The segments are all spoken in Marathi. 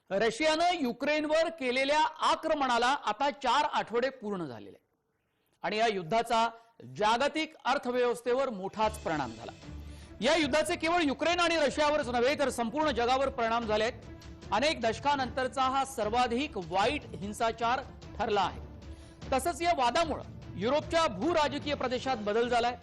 रशियानं युक्रेनवर केलेल्या आक्रमणाला आता 4 आठवडे पूर्ण झालेले आणि या युद्धाचा जागतिक अर्थव्यवस्थेवर मोठाच परिणाम झाला। या युद्धाचे केवळ युक्रेन आणि रशियावरच नव्हे तर संपूर्ण जगावर परिणाम झालेत। अनेक दशकांनंतरचा हा सर्वाधिक वाईट हिंसाचार ठरला आहे। तसंच या वादामुळे युरोपच्या भूराजकीय प्रदेशात बदल झालाय।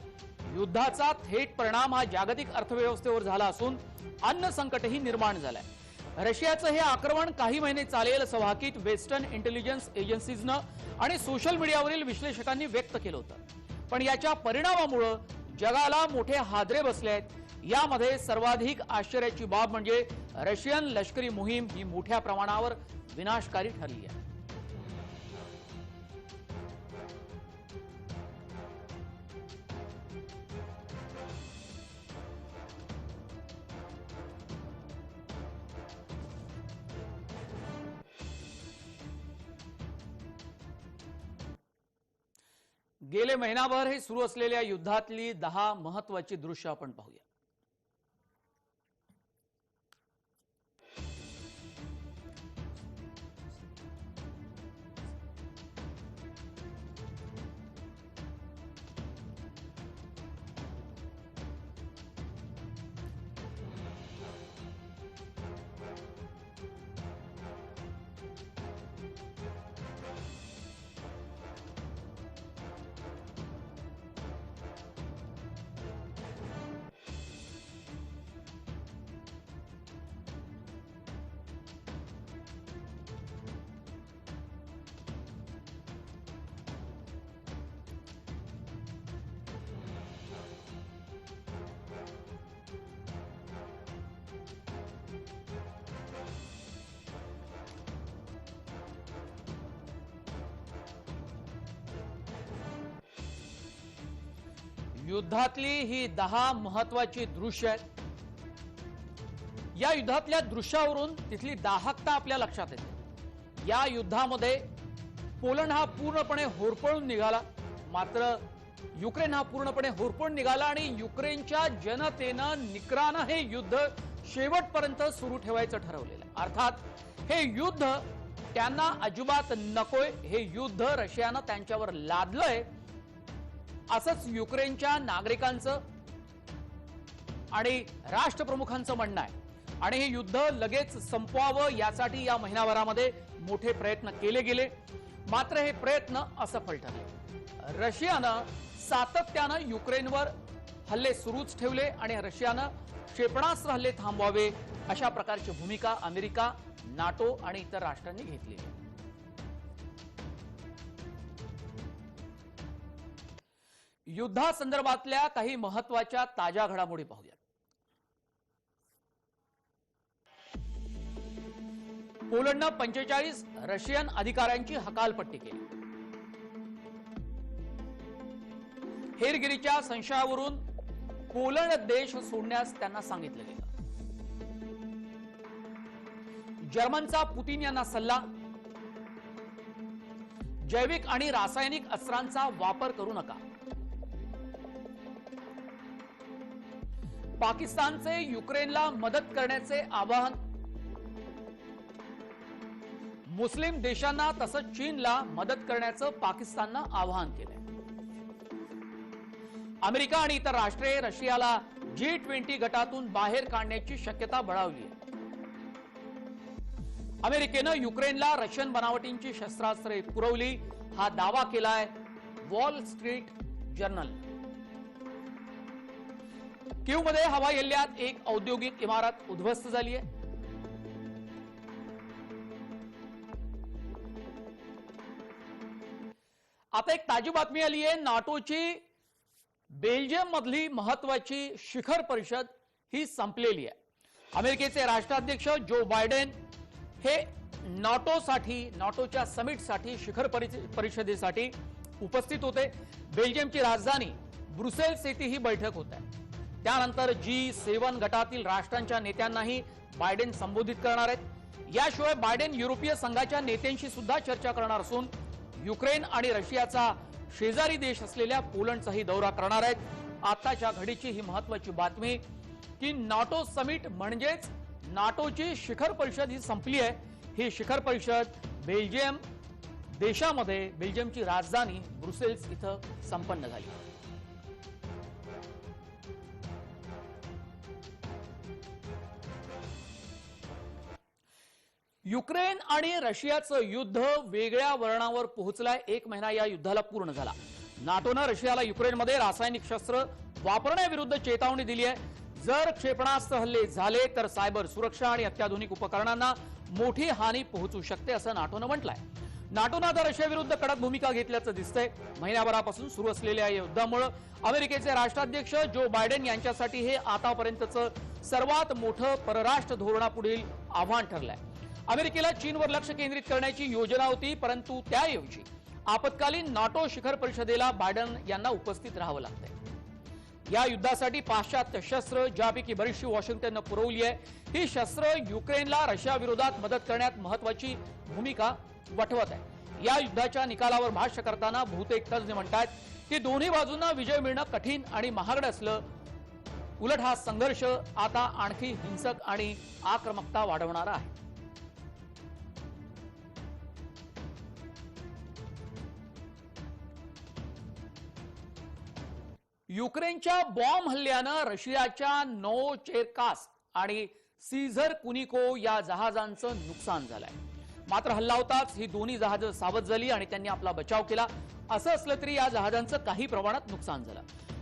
युद्धाचा थेट परिणाम हा जागतिक अर्थव्यवस्थेवर झाला असून अन्न संकटही निर्माण झालंय। रशियाचं हे आक्रमण काही महिने चालेल असं वाकीत वेस्टर्न इंटेलिजन्स एजन्सीजनं आणि सोशल मीडियावरील विश्लेषकांनी व्यक्त केलं होतं। पण याच्या परिणामामुळे जगाला मोठे हादरे बसले आहेत। यामध्ये सर्वाधिक आश्चर्याची बाब म्हणजे रशियन लष्करी मोहीम ही मोठ्या प्रमाणावर विनाशकारी ठरली आहे। गेले महिनाभर हे सुरू असलेल्या युद्धातली 10 महत्त्वाची दृश्य आपण पाहूया। युद्धातली ही 10 महत्त्वाची दृश्य आहेत। या युद्धातल्या दृश्यावरून तिथली दाहकता आपल्या लक्षात येते। या युद्धामध्ये पोलंड हा पूर्णपणे होरपळून निघाला, मात्र युक्रेन हा पूर्णपणे होरपळून निघाला आणि युक्रेनच्या जनतेनं निकरानं हे युद्ध शेवटपर्यंत सुरू ठेवायचं ठरवलेलं। अर्थात हे युद्ध त्यांना अजिबात नकोय, हे युद्ध रशियानं त्यांच्यावर लादलंय असंच युक्रेनच्या नागरिकांचं आणि राष्ट्रप्रमुखांचं म्हणणं आहे। आणि हे युद्ध लगेच संपवावं यासाठी या महिनाभरामध्ये मोठे प्रयत्न केले गेले, मात्र हे प्रयत्न असफल ठरले। रशियानं सातत्यानं युक्रेनवर हल्ले सुरूच ठेवले आणि रशियानं क्षेपणास्त्र हल्ले थांबवावे अशा प्रकारची भूमिका अमेरिका, नाटो आणि इतर राष्ट्रांनी घेतली आहे। युद्धासंदर्भातल्या काही महत्त्वाच्या ताज्या घडामोडी पाहूया। पोलंडनं 45 रशियन अधिकाऱ्यांची हकालपट्टी केली। हेरगिरीच्या संशयावरून पोलंड देश सोडण्यास त्यांना सांगितलं गेलं। जर्मनचा पुतीन यांना सल्ला, जैविक आणि रासायनिक अस्त्रांचा वापर करू नका। पाकिस्तानचे युक्रेनला मदत करण्याचे आवाहन, मुस्लिम देशांना तसंच चीनला मदत करण्याचं पाकिस्ताननं आवाहन केलंय। अमेरिका आणि इतर राष्ट्रे रशियाला G20 गटातून बाहेर काढण्याची शक्यता बळावली आहे। अमेरिकेनं युक्रेनला रशियन बनावटींची शस्त्रास्त्रे पुरवली हा दावा केलाय वॉल स्ट्रीट जर्नल। कीवमध्ये हवाई हल्ल्यात एक औद्योगिक इमारत उद्ध्वस्त झाली आहे। आता एक ताजी बातमी आली आहे, नाटोची बेल्जियम मधली महत्वाची शिखर परिषद ही संपलेली आहे। अमेरिकेचे राष्ट्राध्यक्ष जो बायडेन हे नाटोच्या समिटसाठी शिखर परिषदेसाठी उपस्थित होते। बेल्जियमची राजधानी ब्रुसेल्स येथे ही बैठक होत आहे। त्यानंतर G7 गटातील राष्ट्रांच्या नेत्यांनाही बायडेन संबोधित करणार आहेत। याशिवाय बायडेन युरोपीय संघाच्या नेत्यांशी सुद्धा चर्चा करणार असून युक्रेन आणि रशियाचा शेजारी देश असलेल्या पोलंडचाही दौरा करणार आहेत। आताच्या घडीची ही महत्त्वाची बातमी की नाटो समिट म्हणजेच नाटोची शिखर परिषद ही संपली आहे। ही शिखर परिषद बेल्जियम देशामध्ये बेल्जियमची राजधानी ब्रुसेल्स इथं संपन्न झाली। युक्रेन आणि रशियाचं युद्ध वेगळ्या वळणावर पोहोचलाय। 1 महिना या युद्धाला पूर्ण झाला। नाटोनं रशियाला युक्रेनमध्ये रासायनिक शस्त्र वापरण्याविरुद्ध चेतावणी दिली आहे। जर क्षेपणास्त्र हल्ले झाले तर सायबर सुरक्षा आणि अत्याधुनिक उपकरणांना मोठी हानी पोहोचू शकते असं नाटोनं म्हटलंय। नाटोनं आता रशियाविरुद्ध कडक भूमिका घेतल्याचं दिसतंय। महिन्याभरापासून सुरू असलेल्या या युद्धामुळे अमेरिकेचे राष्ट्राध्यक्ष जो बायडेन यांच्यासाठी हे आतापर्यंतचं सर्वात मोठं परराष्ट्र धोरणापुढील आव्हान ठरलंय। अमेरिकेला चीनवर लक्ष केंद्रित करण्याची योजना होती, परंतु त्याऐवजी आपत्कालीन नाटो शिखर परिषदेला बायडेन यांना उपस्थित राहावं लागतंय। या युद्धासाठी पाश्चात्य शस्त्र ज्यापैकी बरीचशी वॉशिंग्टननं पुरवली आहे, ही शस्त्र युक्रेनला रशिया विरोधात मदत करण्यात महत्वाची भूमिका वठवत आहे। या युद्धाच्या निकालावर भाष्य करताना बहुतेक तज्ञ म्हणतात की दोन्ही बाजूंना विजय मिळणं कठीण आणि महागडं असलं। उलट हा संघर्ष आता आणखी हिंसक आणि आक्रमकता वाढवणारा आहे। युक्रेनच्या बॉम्ब हल्ल्यानं रशियाच्या नोचेरकास्क आणि सीझर कुनिको या जहाजांचं नुकसान झालंय। मात्र हल्ला होताच ही दोन्ही जहाजं सावध झाली आणि त्यांनी आपला बचाव केला। असं असलं तरी या जहाजांचं काही प्रमाणात नुकसान झालं।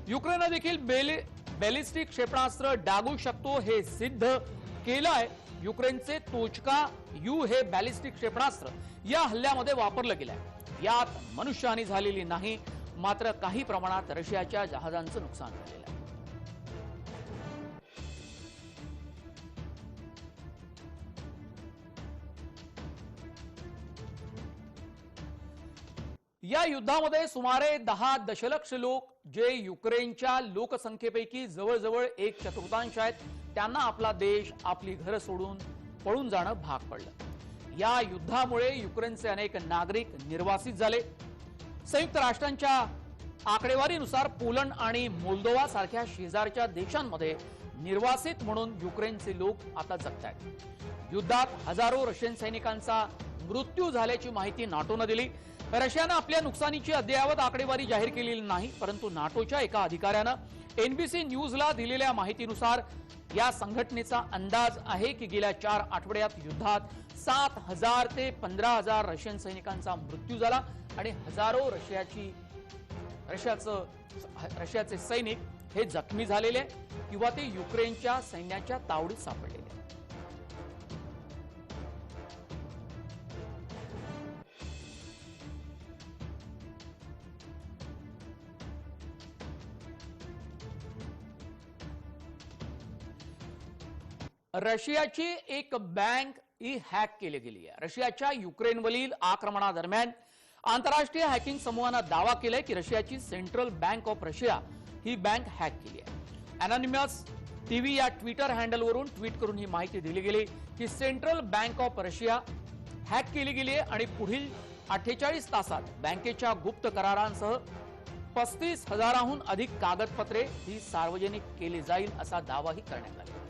युक्रेनने देखील बॅलिस्टिक क्षेपणास्त्र डागू शकतो हे सिद्ध केलंय। युक्रेनचे तोचका यू हे बॅलिस्टिक क्षेपणास्त्र या हल्ल्यामध्ये वापरलं गेलंय। यात मनुष्यहानी झालेली नाही, मात्र काही प्रमाणात रशियाच्या जहाजांचं नुकसान झालेलं आहे। या युद्धामध्ये सुमारे 10 दशलक्ष लोक जे युक्रेनच्या लोकसंख्येपैकी जवळजवळ 1/4 आहेत, त्यांना आपला देश आपली घरं सोडून पळून जाणं भाग पडलं। या युद्धामुळे युक्रेनचे अनेक नागरिक निर्वासित झाले। संयुक्त राष्ट्रांच्या आकडेवारीनुसार पोलंड आणि मोल्दोवा सारख्या शेजारच्या देशांमध्ये निर्वासित म्हणून युक्रेनचे लोक आता जगतायत। युद्धात हजारो रशियन सैनिकांचा मृत्यू झाल्याची माहिती नाटोनं दिली। रशियानं आपल्या नुकसानीची अद्ययावत आकडेवारी जाहीर केलेली नाही, परंतु नाटोच्या एका अधिकाऱ्यानं एनबीसी न्यूजला दिलेल्या माहितीनुसार या संघटनेचा अंदाज आहे की गेल्या 4 आठवड्यात युद्धात 7,000 ते 15,000 रशियन सैनिकांचा मृत्यू झाला आणि हजारो रशियाचे सैनिक हे जखमी झालेले किंवा ते युक्रेनच्या सैन्याच्या तावडीत सापडलेले। रशियाची एक बँक ही हॅक केली गेली आहे। रशियाच्या युक्रेनवरील आक्रमणादरम्यान आंतरराष्ट्रीय हॅकिंग समूहानं दावा केलाय की रशियाची central bank of Russia he bank hack केली आहे। अनोनिमस टीव्ही या ट्विटर हँडलवरून ट्विट करून ही माहिती दिली गेली की central bank of Russia hack केली गेली आहे आणि पुढील 48 तासात बँकेच्या गुप्त करारांसह 35,000हून अधिक कागदपत्रे ही सार्वजनिक केली जाईल असा दावाही करण्यात आला।